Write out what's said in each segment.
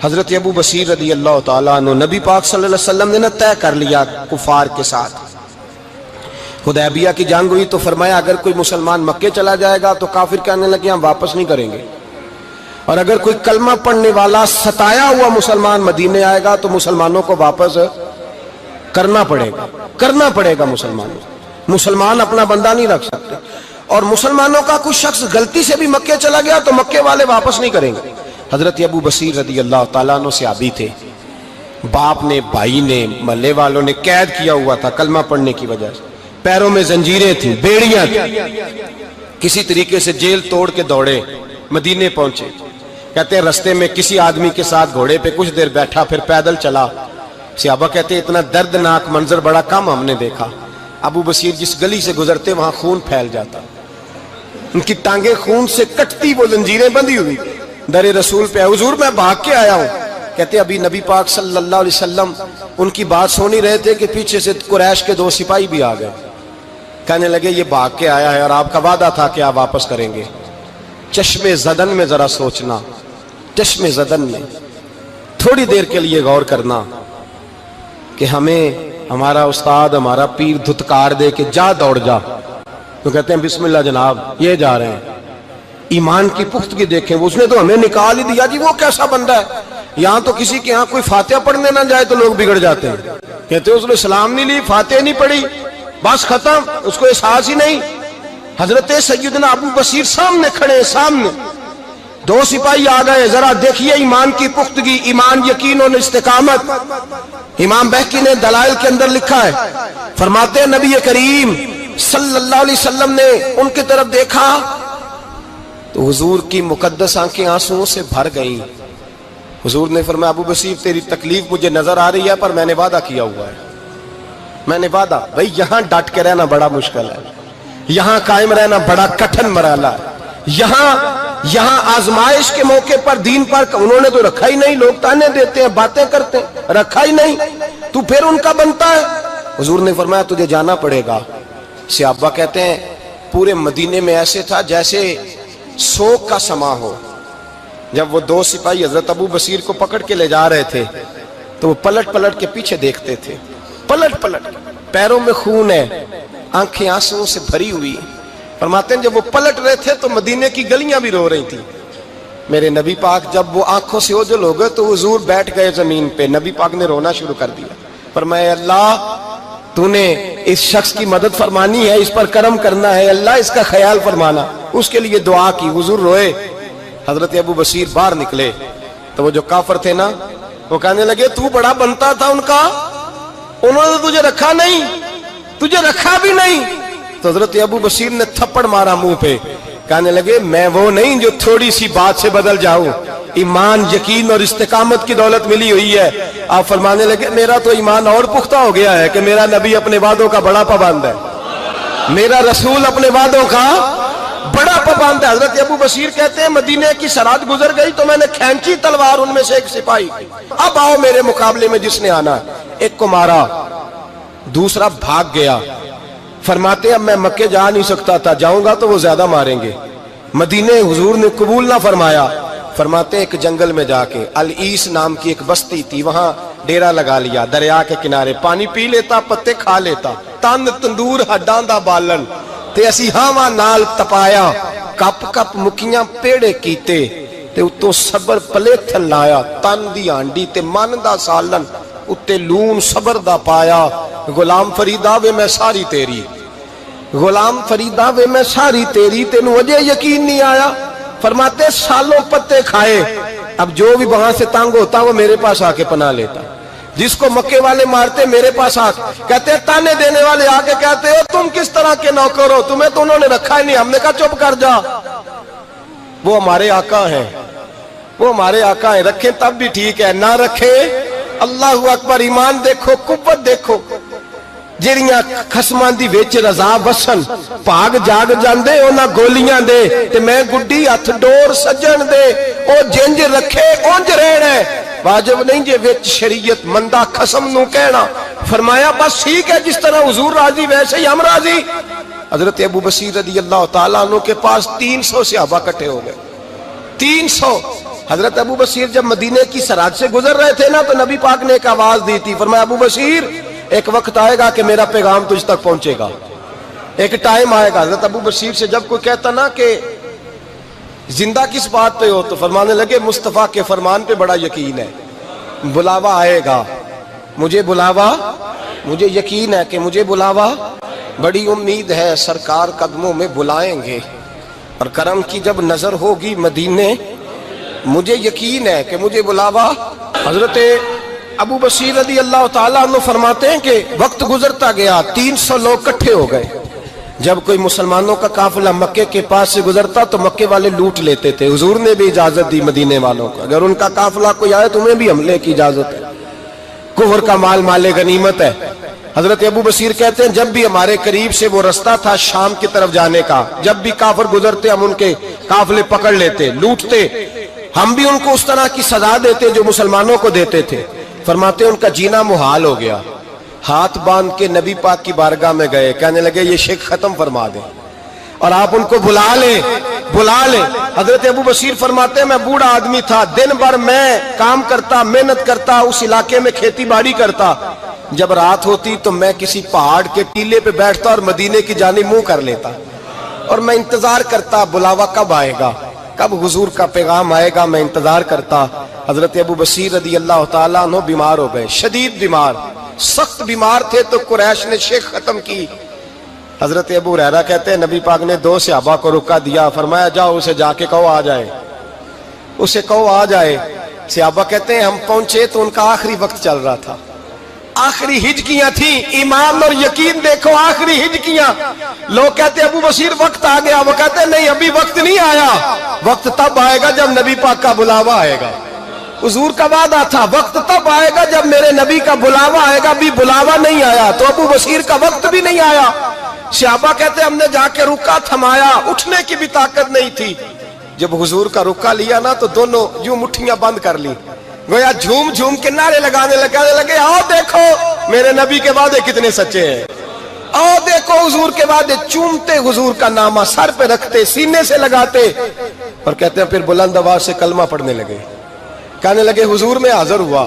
حضرت ابو بصیر رضی اللہ تعالیٰ عنہ نبی پاک صلی اللہ علیہ وسلم نے طے کر لیا کفار کے ساتھ. حدیبیہ کی جنگ ہوئی تو فرمایا اگر کوئی مسلمان مکے چلا جائے گا تو کافر کہنے لگے ہم واپس نہیں کریں گے، اور اگر کوئی کلمہ پڑھنے والا ستایا ہوا مسلمان مدینے آئے گا تو مسلمانوں کو واپس کرنا پڑے گا. مسلمان اپنا بندہ نہیں رکھ سکتے، اور مسلمانوں کا کوئی شخص غلطی سے بھی مکے چلا گیا تو مکے والے واپس نہیں کریں گے. حضرت ابو بصیر رضی اللہ تعالیٰ عنہ صحابی تھے، باپ نے بھائی نے محلے والوں نے قید کیا ہوا تھا کلمہ پڑھنے کی وجہ سے، پیروں میں زنجیریں تھیں، بیڑیاں تھیں، کسی طریقے سے جیل توڑ کے دوڑے مدینے پہنچے. کہتے ہیں رستے میں کسی آدمی کے ساتھ گھوڑے پہ کچھ دیر بیٹھا پھر پیدل چلا. صحابہ کہتے ہیں اتنا دردناک منظر بڑا کم ہم نے دیکھا. ابو بصیر جس گلی سے گزرتے وہاں خون پھیل جاتا، ان کی ٹانگیں خون سے کٹتی، وہ زنجیریں بندھی ہوئی. در رسول پہ حضور میں بھاگ کے آیا ہوں. کہتے ابھی نبی پاک صلی اللہ علیہ وسلم ان کی بات سن ہی رہے تھے کہ پیچھے سے قریش کے 2 سپاہی بھی آ گئے. کہنے لگے یہ بھاگ کے آیا ہے اور آپ کا وعدہ تھا کہ آپ واپس کریں گے. چشم زدن میں ذرا سوچنا، چشم زدن میں تھوڑی دیر کے لیے غور کرنا کہ ہمیں ہمارا استاد ہمارا پیر دھتکار دے کہ جا دوڑ جا، تو کہتے ہیں بسم اللہ جناب یہ جا رہے ہیں. ایمان کی پختگی دیکھیں، اس نے تو ہمیں نکال ہی دیا جی، وہ کیسا بندہ ہے. یہاں تو کسی کے ہاں کوئی فاتحہ پڑھنے نہ جائے تو لوگ بگڑ جاتے ہیں. کہتے ہیں اس نے سلام نہیں لی، فاتحہ نہیں پڑھی، بس ختم، اس کو احساس ہی نہیں. حضرت سیدنا ابو بصیر سامنے کھڑے، سامنے 2 سپاہی آ گئے. ذرا دیکھیے ایمان کی پختگی، ایمان، یقین اور استقامت. امام بہقی نے دلائل کے اندر لکھا ہے، فرماتے ہیں نبی کریم صلی اللہ علیہ وسلم نے ان کی طرف دیکھا تو حضور کی مقدس آنکھیں آنسوؤں سے بھر گئیں. حضور نے فرمایا ابو بصیر تیری تکلیف مجھے نظر آ رہی ہے پر میں نے وعدہ کیا ہوا ہے، میں نے وعدہ. بھئی یہاں ڈٹ کے رہنا بڑا مشکل ہے، یہاں قائم رہنا بڑا کٹھن مرحلہ ہے. یہاں آزمائش کے موقع پر دین پر انہوں نے تو رکھا ہی نہیں. لوگ تانے دیتے ہیں، باتیں کرتے ہیں، رکھا ہی نہیں، تو پھر ان کا بنتا ہے. حضور نے فرمایا تجھے جانا پڑے گا. صحابہ کہتے ہیں پورے مدینے میں ایسے تھا جیسے سوگ کا سما ہو. جب وہ 2 سپاہی حضرت ابو بصیر کو پکڑ کے لے جا رہے تھے تو وہ پلٹ پلٹ کے پیچھے دیکھتے تھے، پلٹ پیروں میں خون ہے، آنکھیں آنسوؤں سے بھری ہوئی. فرماتے ہیں جب وہ پلٹ رہے تھے تو مدینے کی گلیاں بھی رو رہی تھیں. میرے نبی پاک جب وہ آنکھوں سے اوجھل ہو گئے تو حضور بیٹھ گئے زمین پہ. نبی پاک نے رونا شروع کر دیا. فرمایا اللہ تو نے اس شخص کی مدد فرمانی ہے، اس پر کرم کرنا ہے، اللہ اس کا خیال فرمانا. اس کے لیے دعا کی. حضور روئے. حضرت ابو بصیر باہر نکلے تو وہ جو کافر تھے نا وہ کہنے لگے تو بڑا بنتا تھا ان کا، انہوں نے تجھے رکھا نہیں، تجھے رکھا بھی نہیں. تو حضرت ابو بصیر نے تھپڑ مارا منہ پہ. کہنے لگے میں وہ نہیں جو تھوڑی سی بات سے بدل جاؤں. ایمان، یقین اور استقامت کی دولت ملی ہوئی ہے. آپ فرمانے لگے میرا تو ایمان اور پختہ ہو گیا ہے کہ میرا نبی اپنے وعدوں کا بڑا پابند ہے، میرا رسول اپنے وعدوں کا بڑا پابند ہے. حضرت ابو بصیر کہتے ہیں مدینے کی سرحد گزر گئی تو میں نے کھینچی تلوار ان میں سے ایک سپاہی، اب آؤ میرے مقابلے میں جس نے آنا ہے. ایک کو مارا، دوسرا بھاگ گیا. فرماتے ہیں اب میں مکے جا نہیں سکتا تھا، جاؤں گا تو وہ زیادہ ماریں گے. مدینے حضور نے قبول نہ فرمایا. فرماتے ہیں ایک جنگل میں جا کے العیس نام کی ایک بستی تھی، وہاں ڈیرا لگا لیا. دریا کے کنارے پانی پی لیتا، پتے کھا لیتا. تن تندور ہڈاں دا بالن تے اسی ہاواں نال تپایا، کپ کپ مکیاں پیڑے کیتے تے اتوں صبر پلیتھن لایا. تن دی ہانڈی تے من دا سالن اتے لون صبر دا پایا. غلام فریدا وے میں ساری تیری، غلام فریدا وے میں ساری تیری، تینوں وجہ یقین نہیں آیا. فرماتے سالوں پتے کھائے، اب جو بھی وہاں سے تنگ ہوتا وہ میرے پاس آ کے پناہ لیتا. جس کو مکے والے مارتے میرے پاس آ کے کہتے تانے دینے والے آ کے کہتے ہو تم کس طرح کے نوکر ہو، تمہیں تو انہوں نے رکھا ہی نہیں. ہم نے کہا چپ کر جا، وہ ہمارے آقا ہیں، وہ ہمارے آقا ہیں. رکھیں تب بھی ٹھیک ہے، نہ رکھیں اللہ اکبر. ایمان دیکھو، قوت دیکھو. جڑیاں خصمان دی وچ رضا وسن پاگ جاگ جاندے اونا گولیاں دے تے میں گڈی ہتھ ڈور سجن دے. او جنج رکھے اونج رہنا ہے، واجب نہیں جے وچ شریعت مندہ قسم نو کہنا. فرمایا بس ٹھیک ہے، جس طرح حضور راضی ویسے ہی ہم راضی. حضرت ابو بصیر رضی اللہ تعالیٰ عنہ کے پاس 300 صحابہ کٹھے ہو گئے. 300 حضرت ابو بصیر جب مدینے کی سرحد سے گزر رہے تھے نا تو نبی پاک نے ایک آواز دی تھی، فرمایا ابو بصیر ایک وقت آئے گا کہ میرا پیغام تجھ تک پہنچے گا، ایک ٹائم آئے گا۔ حضرت ابو بصیر سے جب کوئی کہتا نا کہ زندہ کس بات پہ ہو تو فرمانے لگے مصطفیٰ کے فرمان پہ بڑا یقین ہے، بلاوا آئے گا، مجھے یقین ہے کہ مجھے بلاوا، بڑی امید ہے سرکار قدموں میں بلائیں گے، اور کرم کی جب نظر ہوگی مدینے، مجھے یقین ہے کہ مجھے بلاوا۔ حضرت ابو بصیر رضی اللہ تعالیٰ عنہ فرماتے ہیں کہ وقت گزرتا گیا، 300 لوگ اکٹھے ہو گئے۔ جب کوئی مسلمانوں کا قافلہ مکے کے پاس سے گزرتا تو مکے والے لوٹ لیتے تھے۔ حضور نے بھی اجازت دی مدینے والوں کو، اگر ان کا قافلہ کوئی آئے تمہیں بھی حملے کی اجازت ہے، کفر کا مال مال غنیمت ہے۔ حضرت ابو بصیر کہتے ہیں جب بھی ہمارے قریب سے وہ رستہ تھا شام کی طرف جانے کا، جب بھی کافر گزرتے ہم ان کے قافلے پکڑ لیتے، لوٹتے، ہم بھی ان کو اس طرح کی سزا دیتے جو مسلمانوں کو دیتے تھے۔ فرماتے ان کا جینا محال ہو گیا، ہاتھ باندھ کے نبی پاک کی بارگاہ میں گئے، کہنے لگے یہ شرک ختم فرما دیں اور آپ ان کو بلا لیں۔ حضرت ابو بصیر فرماتے ہیں میں بوڑھا آدمی تھا، دن بھر میں کام کرتا، محنت کرتا، اس علاقے میں کھیتی باڑی کرتا، جب رات ہوتی تو میں کسی پہاڑ کے ٹیلے پہ بیٹھتا اور مدینے کی جانب منہ کر لیتا اور میں انتظار کرتا بلاوا کب آئے گا، کب حضور کا پیغام آئے گا، میں انتظار کرتا۔ حضرت ابو بصیر رضی اللہ تعالیٰ عنہ بیمار ہو گئے، شدید بیمار، سخت بیمار تھے تو قریش نے شیخ ختم کی۔ حضرت ابو ہریرہ کہتے ہیں نبی پاک نے 2 صحابہ کو رکا دیا، فرمایا جاؤ اسے جا کے کہو آ جائے۔ صحابہ کہتے ہیں ہم پہنچے تو ان کا آخری وقت چل رہا تھا، آخری ہجکیاں تھیں، ایمان اور یقین دیکھو، آخری ہجکیاں۔ لوگ کہتے ہیں ابو بصیر وقت آ گیا، وہ کہتے ہیں نہیں ابھی وقت نہیں آیا، وقت تب آئے گا جب نبی پاک کا بلاوا آئے گا۔ حضور کا وعدہ تھا وقت تب آئے گا جب میرے نبی کا بلاوا آئے گا، ابھی بلاوا نہیں آیا تو ابو بصیر کا وقت بھی نہیں آیا۔ صحابہ کہتے ہیں ہم نے جا کے رکا، تھمایا، اٹھنے کی بھی طاقت نہیں تھی۔ جب حضور کا رکا لیا نا تو دونوں یوں مٹھیاں بند کر لی، گویا جھوم جھوم کے نعرے لگانے لگے آؤ دیکھو میرے نبی کے وعدے کتنے سچے ہیں، آؤ دیکھو حضور کے وعدے، چومتے حضور کا نامہ، سر پہ رکھتے، سینے سے لگاتے، اور کہتے ہیں پھر بلند آواز سے کلمہ پڑھنے لگے، کہنے لگے حضور میں حاضر ہوا،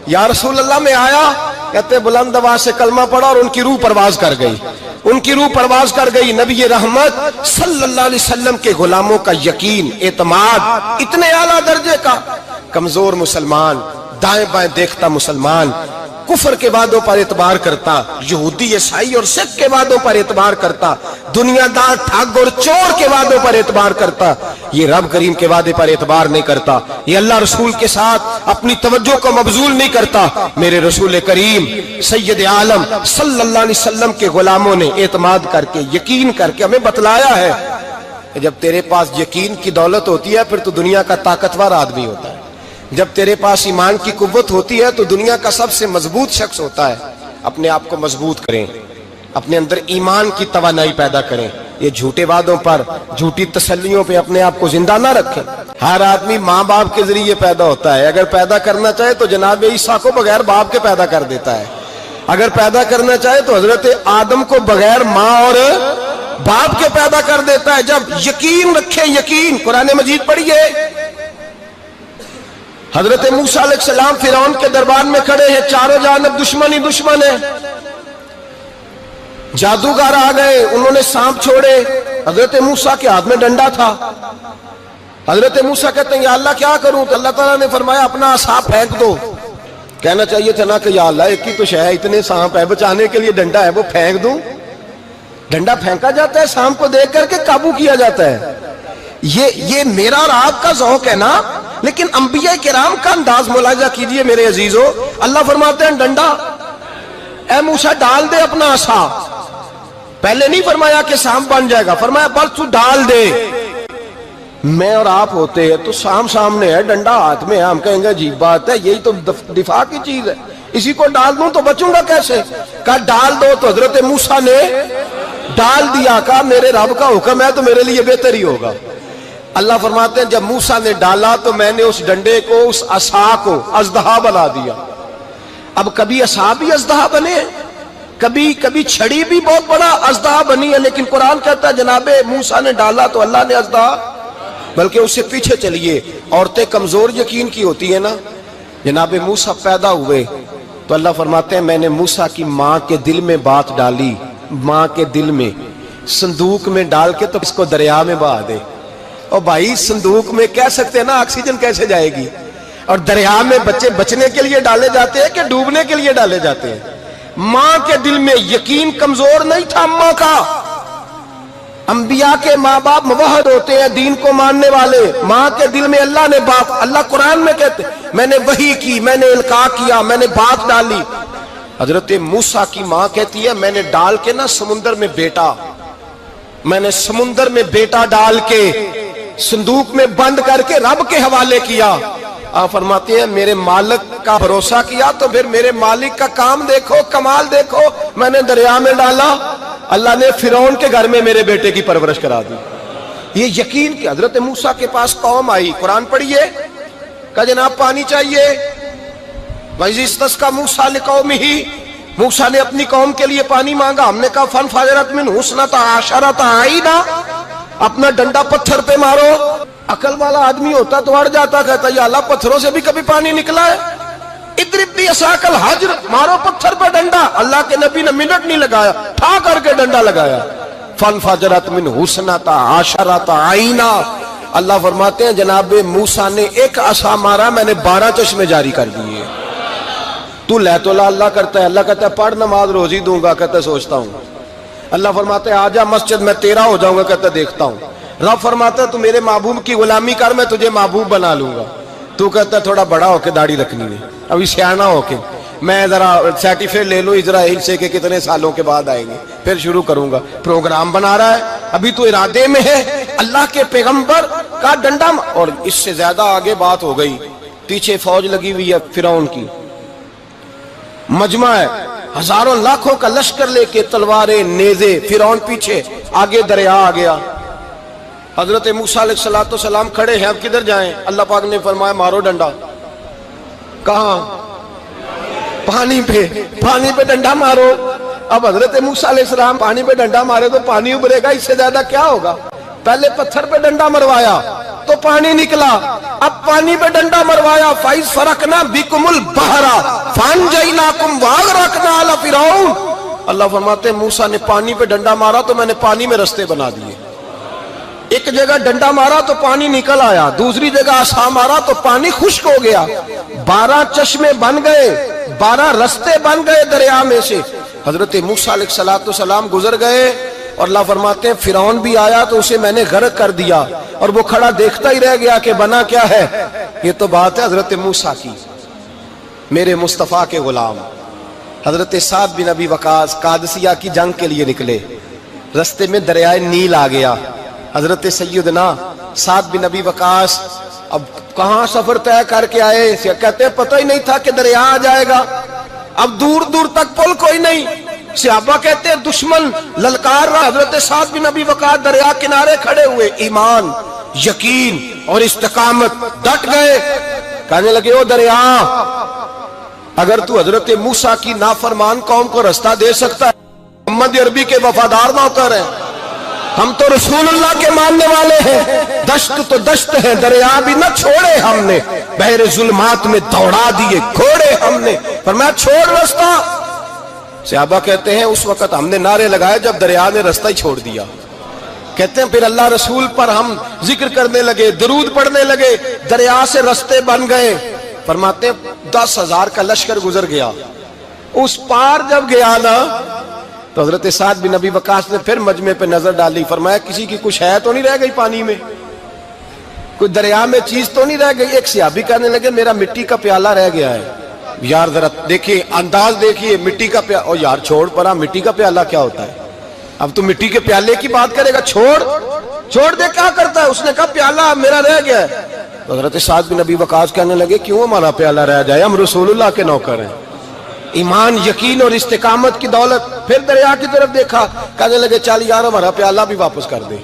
یا رسول اللہ میں آیا، کہتے بلند آواز سے کلمہ پڑھا اور ان کی روح پرواز کر گئی۔ نبی رحمت صلی اللہ علیہ وسلم کے غلاموں کا یقین، اعتماد اتنے اعلیٰ درجے کا، کمزور مسلمان، دائیں بائیں دیکھتا مسلمان، کفر کے وعدوں پر اعتبار کرتا، یہودی عیسائی اور سکھ کے وعدوں پر اعتبار کرتا، دنیا دار ٹھگ اور چور کے وعدوں پر اعتبار کرتا، یہ رب کریم کے وعدے پر اعتبار نہیں کرتا، یہ اللہ رسول کے ساتھ اپنی توجہ کو مبذول نہیں کرتا۔ میرے رسول کریم سید عالم صلی اللہ علیہ وسلم کے غلاموں نے اعتماد کر کے، یقین کر کے ہمیں بتلایا ہے کہ جب تیرے پاس یقین کی دولت ہوتی ہے پھر تو دنیا کا طاقتور آدمی ہوتا ہے، جب تیرے پاس ایمان کی قوت ہوتی ہے تو دنیا کا سب سے مضبوط شخص ہوتا ہے۔ اپنے آپ کو مضبوط کریں، اپنے اندر ایمان کی توانائی پیدا کریں، یہ جھوٹے وعدوں پر، جھوٹی تسلیوں پہ اپنے آپ کو زندہ نہ رکھیں۔ ہر آدمی ماں باپ کے ذریعے پیدا ہوتا ہے، اگر پیدا کرنا چاہے تو جناب عیسیٰ کو بغیر باپ کے پیدا کر دیتا ہے، اگر پیدا کرنا چاہے تو حضرت آدم کو بغیر ماں اور باپ کے پیدا کر دیتا ہے۔ جب یقین رکھیں، یقین، قرآن مجید پڑھیے، حضرت موسیٰ علیہ السلام فرعون کے دربار میں کھڑے ہیں، چاروں جانب دشمن ہی دشمن ہے، جادوگر آ گئے، انہوں نے سانپ چھوڑے، حضرت موسیٰ کے ہاتھ میں ڈنڈا تھا، حضرت موسیٰ کہتے ہیں یا اللہ کیا کروں، تو اللہ تعالیٰ نے فرمایا اپنا عصا پھینک دو۔ کہنا چاہیے تھا نا کہ یا اللہ ایک ہی تو شے ہے، اتنے سانپ ہے، بچانے کے لیے ڈنڈا ہے وہ پھینک دوں؟ ڈنڈا پھینکا جاتا ہے، سانپ کو دیکھ کر کے قابو کیا جاتا ہے۔ یہ میرا اور آپ کا ذوق ہے نا، لیکن انبیاء کرام کا انداز ملاحظہ کیجئے میرے عزیزو۔ اللہ فرماتے ہیں ڈنڈا، اے موسیٰ ڈال دے اپنا عصا، پہلے نہیں فرمایا کہ سانپ بن جائے گا، فرمایا بس تو ڈال دے۔ میں اور آپ ہوتے ہیں تو سانپ سامنے ہے، ڈنڈا ہاتھ میں ہے، ہم کہیں گے عجیب بات ہے، یہی تو دفاع کی چیز ہے، اسی کو ڈال دوں تو بچوں گا کیسے؟ کہا ڈال دو، تو حضرت موسیٰ نے ڈال دیا، کہا میرے رب کا حکم ہے تو میرے لیے بہتر ہی ہوگا۔ اللہ فرماتے ہیں جب موسیٰ نے ڈالا تو میں نے اس ڈنڈے کو، اس عصا کو اژدہا بنا دیا۔ اب کبھی عصا بھی اژدہا بنے، کبھی چھڑی بھی بہت بڑا اژدہا بنی ہے، لیکن قرآن کہتا ہے جناب موسیٰ نے ڈالا تو اللہ نے اژدہا بلکہ اس سے پیچھے چلیے، عورتیں کمزور یقین کی ہوتی ہیں نا. جناب موسیٰ پیدا ہوئے تو اللہ فرماتے ہیں میں نے موسیٰ کی ماں کے دل میں بات ڈالی، ماں کے دل میں صندوق میں ڈال کے تو اس کو دریا میں بہا دے. اور بھائی صندوق میں کہہ سکتے ہیں نا آکسیجن کیسے جائے گی، اور دریا میں بچے بچنے کے لیے ڈالے جاتے ہیں کہ ڈوبنے کے لیے ڈالے جاتے ہیں. ماں کے دل میں یقین کمزور نہیں تھا اماں کا. انبیاء کے ماں باپ موحد ہوتے ہیں، دین کو ماننے والے. ماں کے دل میں اللہ نے بات، اللہ قرآن میں کہتے میں نے وحی کی، میں نے القاء کیا، میں نے بات ڈالی. حضرت موسیٰ کی ماں کہتی ہے میں نے ڈال کے نا سمندر میں بیٹا، میں نے سمندر میں بیٹا ڈال کے صندوق میں بند کر کے رب کے حوالے کیا. آپ فرماتے ہیں میرے مالک کا بھروسہ کیا تو پھر میرے مالک کا کام دیکھو، کمال دیکھو. میں نے دریا میں ڈالا، اللہ نے فرعون کے گھر میں میرے بیٹے کی پرورش کرا دی. یہ یقین کہ حضرت موسیٰ کے پاس قوم آئی، قرآن پڑھیے، کہا جناب پانی چاہیے. وَإِذِ اسْتَسْقَىٰ مُوسَىٰ لِقَوْمِهِ، موسیٰ نے اپنی قوم کے لیے پانی مانگا. ہم نے کہا فَانْفَجَرَتْ مِنْهُ اثْنَتَا عَشَرَةَ عَيْنًا، اپنا ڈنڈا پتھر پہ مارو. عقل والا آدمی ہوتا تو اڑ جاتا، کہتا یا اللہ پتھروں سے بھی کبھی پانی نکلا ہے. اضرب بعصاک الحجر، مارو پتھر پہ ڈنڈا. اللہ کے نبی نے منٹ نہیں لگایا، ٹھا کر کے ڈنڈا لگایا. فَانْفَجَرَتْ مِنْهُ اثْنَتَا عَشَرَةَ عَيْنًا. اللہ فرماتے ہیں جناب موسیٰ نے ایک عصا مارا، میں نے 12 چشمے جاری کر دیے. تو لے تو اللہ کرتا ہے، اللہ کہتا ہے پڑھ نماز روزی دوں گا، کہتا ہے سوچتا ہوں. اللہ فرماتا ہے آجا مسجد میں تیرا ہو جاؤں گا، کہتا ہے دیکھتا ہوں. رب فرماتا ہے تو میرے محبوب کی غلامی کر، میں تجھے محبوب بنا لوں گا. تو کہتا ہے تھوڑا بڑا ہو کے داڑھی رکھنی ہے، ابھی سیانا ہو کے میں ذرا سرٹیفکیٹ لے لوں اسرائیل سے کہ کتنے سالوں کے بعد آئیں گے، پھر شروع کروں گا. پروگرام بنا رہا ہے، ابھی تو ارادے میں ہے. اللہ کے پیغمبر کا ڈنڈا، اور اس سے زیادہ آگے بات ہو گئی. پیچھے فوج لگی ہوئی ہے فرعون کی، مجمع ہے، ہزاروں لاکھوں کا لشکر لے کے، تلواریں نیزے. فرعون پیچھے، آگے دریا آ گیا. حضرت موسیٰ علیہ السلام کھڑے ہیں، اب کدھر جائیں؟ اللہ پاک نے فرمایا مارو ڈنڈا. کہاں؟ پانی پہ. پانی پہ ڈنڈا مارو. اب حضرت موسیٰ علیہ السلام پانی پہ ڈنڈا مارے تو پانی ابھرے گا، اس سے زیادہ کیا ہوگا؟ پہلے پتھر پہ ڈنڈا مروایا تو پانی نکلا، اب پانی پہ ڈنڈا مروایا. فَإِذْ فَرَقْنَا بِكُمُ الْبَحْرَ فَأَنْجَيْنَاكُمْ وَأَغْرَقْنَا آلَ فِرْعَوْنَ. اللہ فرماتے ہیں موسیٰ نے پانی پہ ڈنڈا مارا تو میں نے پانی میں رستے بنا دیے. ایک جگہ ڈنڈا مارا تو پانی نکل آیا، دوسری جگہ عصا مارا تو پانی خشک ہو گیا. 12 چشمے بن گئے، 12 رستے بن گئے دریا میں سے. حضرت موسیٰ علیہ السلام گزر گئے اور اللہ فرماتے ہیں فرعون بھی آیا تو اسے میں نے غرق کر دیا، اور وہ کھڑا دیکھتا ہی رہ گیا کہ بنا کیا ہے. یہ تو بات ہے حضرت موسیٰ کی، میرے مصطفیٰ کے غلام. حضرت سعد بن ابی وقاص قادسیہ کی جنگ کے لیے نکلے، رستے میں دریائے نیل آ گیا. حضرت سیدنا سعد بن ابی وقاص اب کہاں سفر طے کر کے آئے، کہتے ہیں پتہ ہی نہیں تھا کہ دریا آ جائے گا. اب دور دور تک پل کوئی نہیں. صحابہ کہتے ہیں دشمن للکار رہا، حضرت سعد بن ابی وقاص دریا کنارے کھڑے ہوئے، ایمان، یقین اور استقامت، ڈٹ گئے. کہنے لگے او دریا، اگر تو حضرت موسیٰ کی نافرمان قوم کو رستہ دے سکتا ہے، محمد عربی کے وفادار نوکر ہیں، ہم تو رسول اللہ کے ماننے والے ہیں. دشت تو دشت ہے، دریا بھی نہ چھوڑے ہم نے، بحر ظلمات میں دوڑا دیے گھوڑے ہم نے. فرمایا چھوڑ رستہ. صحابہ کہتے ہیں اس وقت ہم نے نعرے لگائے جب دریا نے رستہ ہی چھوڑ دیا. کہتے ہیں پھر اللہ رسول پر ہم ذکر کرنے لگے، درود پڑھنے لگے، دریا سے رستے بن گئے. فرماتے ہیں 10,000 کا لشکر گزر گیا. اس پار جب گیا نا تو حضرت سعد بن ابی وقاص نے پھر مجمع پہ نظر ڈالی. فرمایا کسی کی کچھ ہے تو نہیں رہ گئی پانی میں، کوئی دریا میں چیز تو نہیں رہ گئی. ایک صحابی کہنے لگے میرا مٹی کا پیالہ رہ گیا ہے. یار ذرا دیکھیے انداز دیکھیے، مٹی کا پیالہ. اور یار چھوڑ پرا، مٹی کا پیالہ کیا ہوتا ہے؟ اب تو مٹی کے پیالے کی بات کرے گا، چھوڑ دے کیا کرتا ہے. اس نے کہا پیالہ میرا رہ گیا ہے. تو حضرت سعد بن ابی وقاص کہنے لگے کیوں ہمارا پیالہ رہ جائے، ہم رسول اللہ کے نوکر ہیں. ایمان، یقین اور استقامت کی دولت. پھر دریا کی طرف دیکھا، کہنے لگے چل یار ہمارا پیالہ بھی واپس کر دے.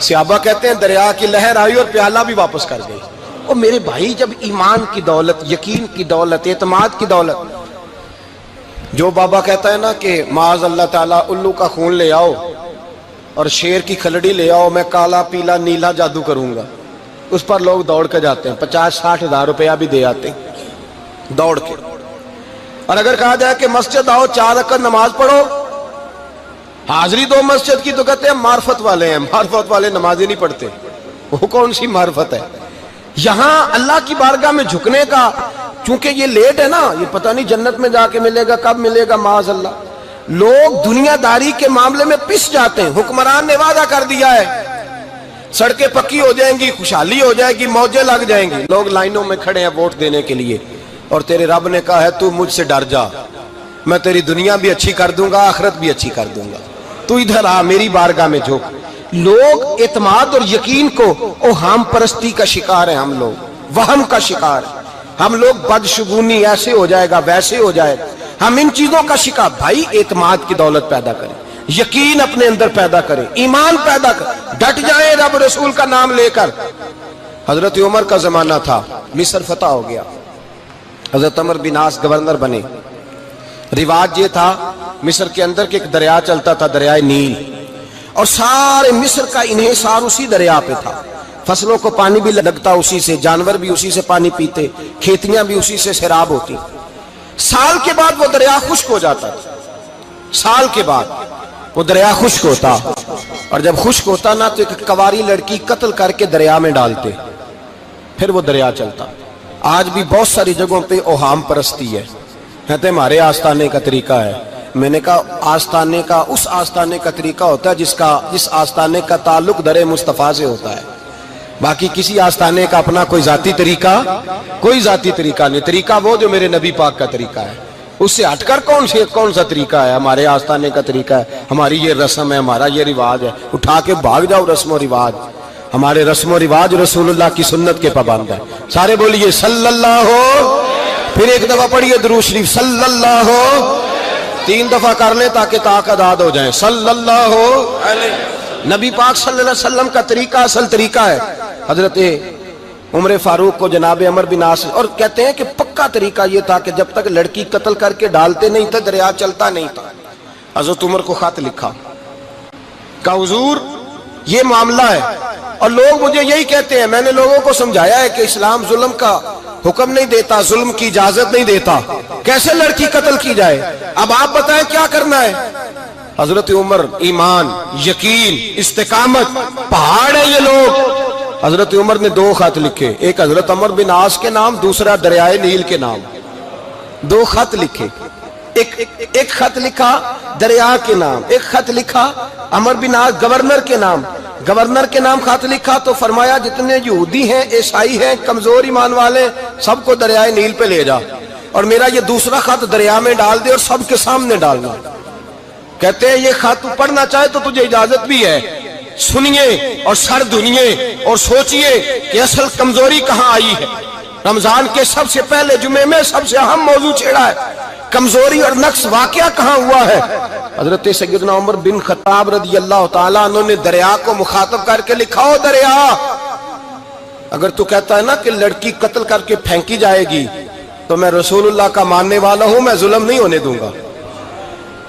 صحابہ کہتے ہیں دریا کی لہر آئی اور پیالہ بھی واپس کر گئی. اور میرے بھائی جب ایمان کی دولت، یقین کی دولت، اعتماد کی دولت. جو بابا کہتا ہے نا کہ معاذ اللہ تعالیٰ الو کا خون لے آؤ اور شیر کی کھلڑی لے آؤ، میں کالا پیلا نیلا جادو کروں گا. اس پر لوگ دوڑ کے جاتے ہیں, 50-60 ہزار روپیہ بھی دے آتے ہیں دوڑ کے. اور اگر کہا جائے کہ مسجد آؤ 4 رکعت نماز پڑھو, حاضری دو مسجد کی, تو کہتے ہیں معرفت والے ہیں. معرفت والے نمازیں نہیں پڑھتے, وہ کون سی معرفت ہے؟ یہاں اللہ کی بارگاہ میں جھکنے کا, چونکہ یہ لیٹ ہے نا, یہ پتہ نہیں جنت میں جا کے ملے گا, کب ملے گا, معاذ اللہ. لوگ دنیا داری کے معاملے میں پس جاتے ہیں. حکمران نے وعدہ کر دیا ہے سڑکیں پکی ہو جائیں گی, خوشحالی ہو جائے گی, موجیں لگ جائیں گی, لوگ لائنوں میں کھڑے ہیں ووٹ دینے کے لیے, اور تیرے رب نے کہا ہے تو مجھ سے ڈر جا, میں تیری دنیا بھی اچھی کر دوں گا, آخرت بھی اچھی کر دوں گا, تو ادھر آ میری بارگاہ میں جھک. لوگ اعتماد اور یقین کو اوہام پرستی کا شکار ہیں, ہم لوگ وہم کا شکار ہیں, ہم لوگ بدشگونی ایسے ہو جائے گا ویسے ہو جائے گا, ہم ان چیزوں کا شکار. بھائی اعتماد کی دولت پیدا کریں, یقین اپنے اندر پیدا کریں, ایمان پیدا کریں, ڈٹ جائیں رب رسول کا نام لے کر. حضرت عمر کا زمانہ تھا, مصر فتح ہو گیا, حضرت عمر بن عاص گورنر بنے. رواج یہ تھا مصر کے اندر کہ ایک دریا چلتا تھا, دریائے نیل, اور سارے مصر کا انحصار اسی دریا پہ تھا. فصلوں کو پانی بھی لگتا اسی سے, جانور بھی اسی سے پانی پیتے, کھیتیاں بھی اسی سے سیراب ہوتی. سال کے بعد وہ دریا خشک ہو جاتا تھا, سال کے بعد وہ دریا خشک ہوتا, اور جب خشک ہوتا نا تو ایک کواری لڑکی قتل کر کے دریا میں ڈالتے, پھر وہ دریا چلتا. آج بھی بہت ساری جگہوں پہ اوہام پرستی ہے, کہتے ہمارے آستانے کا طریقہ ہے. میں نے کہا آستانے کا اس آستانے کا طریقہ ہوتا ہے جس آستانے کا تعلق در مصطفیٰ سے ہوتا ہے. باقی کسی آستانے کا اپنا کوئی ذاتی طریقہ نہیں. طریقہ وہ جو میرے نبی پاک کا طریقہ ہے, اس سے ہٹ کر کون سا طریقہ ہے؟ ہمارے آستانے کا طریقہ ہے, ہماری یہ رسم ہے, ہمارا یہ رواج ہے. اٹھا کے بھاگ جاؤ رسم و رواج. ہمارے رسم و رواج رسول اللہ کی سنت کے پابند ہے. سارے بولیے صلی اللہ ہو, پھر ایک دفعہ پڑھیے درود شریف صلی اللہ ہو, 3 دفعہ کر لیں تاکہ تعداد ہو جائیں. صلی اللہ علیہ. نبی پاک صلی اللہ علیہ وسلم کا طریقہ اصل طریقہ ہے. حضرت عمر فاروق کو جناب عمر بن عاص, اور کہتے ہیں کہ پکا طریقہ یہ تھا کہ جب تک لڑکی قتل کر کے ڈالتے نہیں تھے دریا چلتا نہیں تھا. حضرت عمر کو خط لکھا کہ حضور یہ معاملہ ہے, اور لوگ مجھے یہی کہتے ہیں. میں نے لوگوں کو سمجھایا ہے کہ اسلام ظلم کا حکم نہیں دیتا, ظلم کی اجازت نہیں دیتا, کیسے لڑکی قتل کی جائے. اب آپ بتائیں کیا کرنا ہے. حضرت عمر ایمان, یقین, استقامت, پہاڑ ہے یہ لوگ. حضرت عمر نے 2 خط لکھے, ایک حضرت عمر بن عاص کے نام, دوسرا دریائے نیل کے نام. 2 خط لکھے, ایک خط لکھا دریا کے نام, ایک خط لکھا عمر بن عاص گورنر کے نام. گورنر کے نام خط لکھا تو فرمایا جتنے یہودی ہیں, عیسائی ہیں, کمزور ایمان والے, سب کو دریائے نیل پہ لے جا, اور میرا یہ دوسرا خط دریا میں ڈال دے اور سب کے سامنے ڈالنا. کہتے ہیں یہ خط پڑھنا چاہے تو تجھے اجازت بھی ہے, سنیے اور سر دھنیے اور سوچئے کہ اصل کمزوری کہاں آئی ہے. رمضان کے سب سے پہلے جمعے میں سب سے اہم موضوع چھیڑا ہے, کمزوری اور نقص واقعہ کہاں ہوا ہے. حضرت سیدنا عمر بن خطاب رضی اللہ تعالیٰ عنہ نے دریا کو مخاطب کر کے لکھا, ہو دریا, اگر تو کہتا ہے نا کہ لڑکی قتل کر کے پھینکی جائے گی تو میں رسول اللہ کا ماننے والا ہوں, میں ظلم نہیں ہونے دوں گا.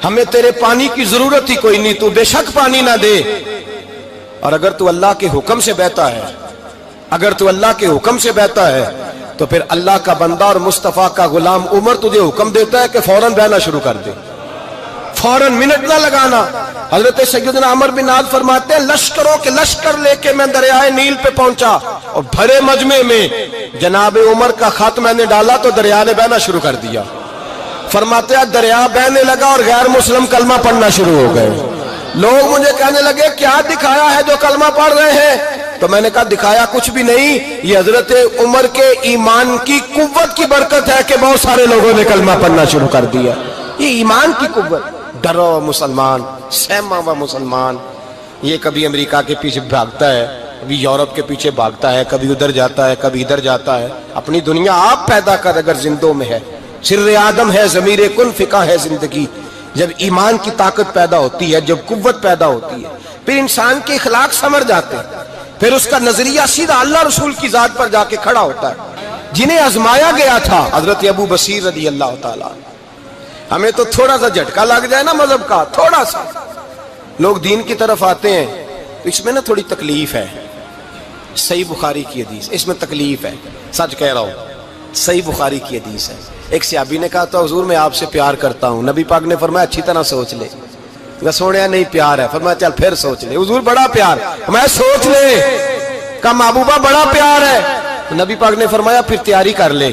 ہمیں تیرے پانی کی ضرورت ہی کوئی نہیں, تو بے شک پانی نہ دے. اور اگر تو اللہ کے حکم سے بہتا ہے, تو پھر اللہ کا بندہ اور مصطفیٰ کا غلام عمر تجھے حکم دیتا ہے کہ فوراً بہنا شروع کر دے, فوراً منٹ نہ لگانا. حضرت سیدنا عمر بن عاص فرماتے ہیں لشکروں کے لشکر لے کے میں دریائے نیل پہ پہنچا, اور بھرے مجمع میں جناب عمر کا خط میں نے ڈالا تو دریا نے بہنا شروع کر دیا. فرماتے ہیں دریا بہنے لگا اور غیر مسلم کلمہ پڑھنا شروع ہو گئے. لوگ مجھے کہنے لگے کیا دکھایا ہے جو کلمہ پڑھ رہے ہیں؟ تو میں نے کہا دکھایا کچھ بھی نہیں, یہ حضرت عمر کے ایمان کی قوت کی برکت ہے کہ بہت سارے لوگوں نے کلمہ پڑھنا شروع کر دیا. یہ ایمان کی قوت. ڈرا ہوا مسلمان, سہما ہوا مسلمان, یہ کبھی امریکہ کے پیچھے بھاگتا ہے, کبھی یورپ کے پیچھے بھاگتا ہے, کبھی ادھر جاتا ہے, کبھی ادھر جاتا ہے. اپنی دنیا آپ پیدا کر اگر زندوں میں ہے. سر آدم ہے, ضمیر کن, فقہ ہے زندگی. جب ایمان کی طاقت پیدا ہوتی ہے, جب قوت پیدا ہوتی ہے, پھر انسان کے اخلاق سمر جاتے ہیں, پھر اس کا نظریہ سیدھا اللہ رسول کی ذات پر جا کے کھڑا ہوتا ہے. جنہیں آزمایا گیا تھا حضرت ابو بصیر رضی اللہ تعالیٰ. ہمیں تو تھوڑا سا جھٹکا لگ جائے نا مذہب کا, تھوڑا سا, لوگ دین کی طرف آتے ہیں تو اس میں نا تھوڑی تکلیف ہے. صحیح بخاری کی حدیث، اس میں تکلیف ہے، سچ کہہ رہا ہوں، صحیح بخاری کی حدیث ہے۔ ایک صحابی نے کہا تو حضور میں آپ سے پیار کرتا ہوں، نبی پاک نے فرمایا اچھی طرح سوچ لے۔ سونے نہیں پیار ہے، فرمایا چل پھر سوچ لے۔ حضور بڑا پیار، میں سوچ لے، کہا محبوبہ بڑا پیار ہے۔ نبی پاک نے فرمایا پھر تیاری کر لے،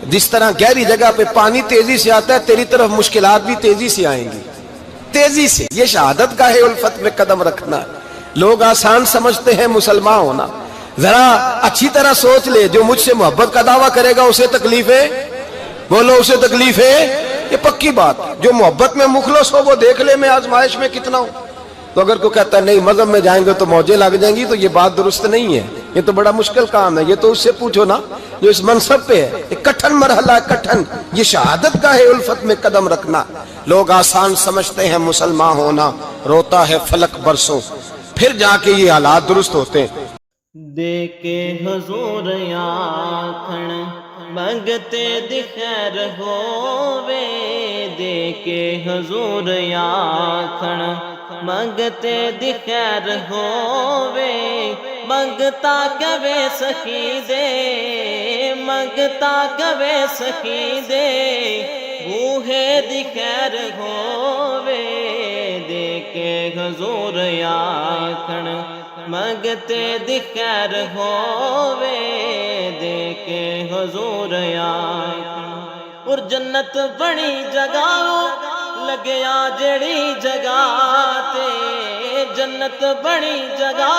جس طرح گہری جگہ پہ پانی تیزی سے آتا ہے تیری طرف مشکلات بھی تیزی سے آئیں گی، تیزی سے۔ یہ شہادت گاہ الفت میں قدم رکھنا ہے۔ لوگ آسان سمجھتے ہیں مسلمان ہونا، ذرا اچھی طرح سوچ لے، جو مجھ سے محبت کا دعویٰ کرے گا اسے تکلیف ہے، بولو اسے تکلیف ہے، یہ پکی بات۔ جو محبت میں مخلص ہو وہ دیکھ لے میں آزمائش میں کتنا ہوں۔ تو اگر کوئی کہتا ہے نہیں مذہب میں جائیں گے تو موجیں لگ جائیں گی، تو یہ بات درست نہیں ہے، یہ تو بڑا مشکل کام ہے۔ یہ تو اس سے پوچھو نا جو اس منصب پہ ہے، ایک کٹھن مرحلہ ہے، کٹھن۔ یہ شہادت گاہ الفت میں قدم رکھنا، لوگ آسان سمجھتے ہیں مسلمان ہونا، روتا ہے فلک برسوں، پھر جا کے یہ حالات درست ہوتے ہیں۔ دے کے حضور آکھن منگتے دی خیر ہووے، دے کے حضور آکھن منگتے دی خیر ہووے، منگتا کبے سخی دے، منگتا کبے سخی دے، بوہے دی خیر ہووے، دے کے حضور آکھن منگتے دی خیر ہووے، دے کے حضور آکھن۔ اور جنت بڑی جگہ لگیا جڑی جگہ تے، جنت بڑی جگہ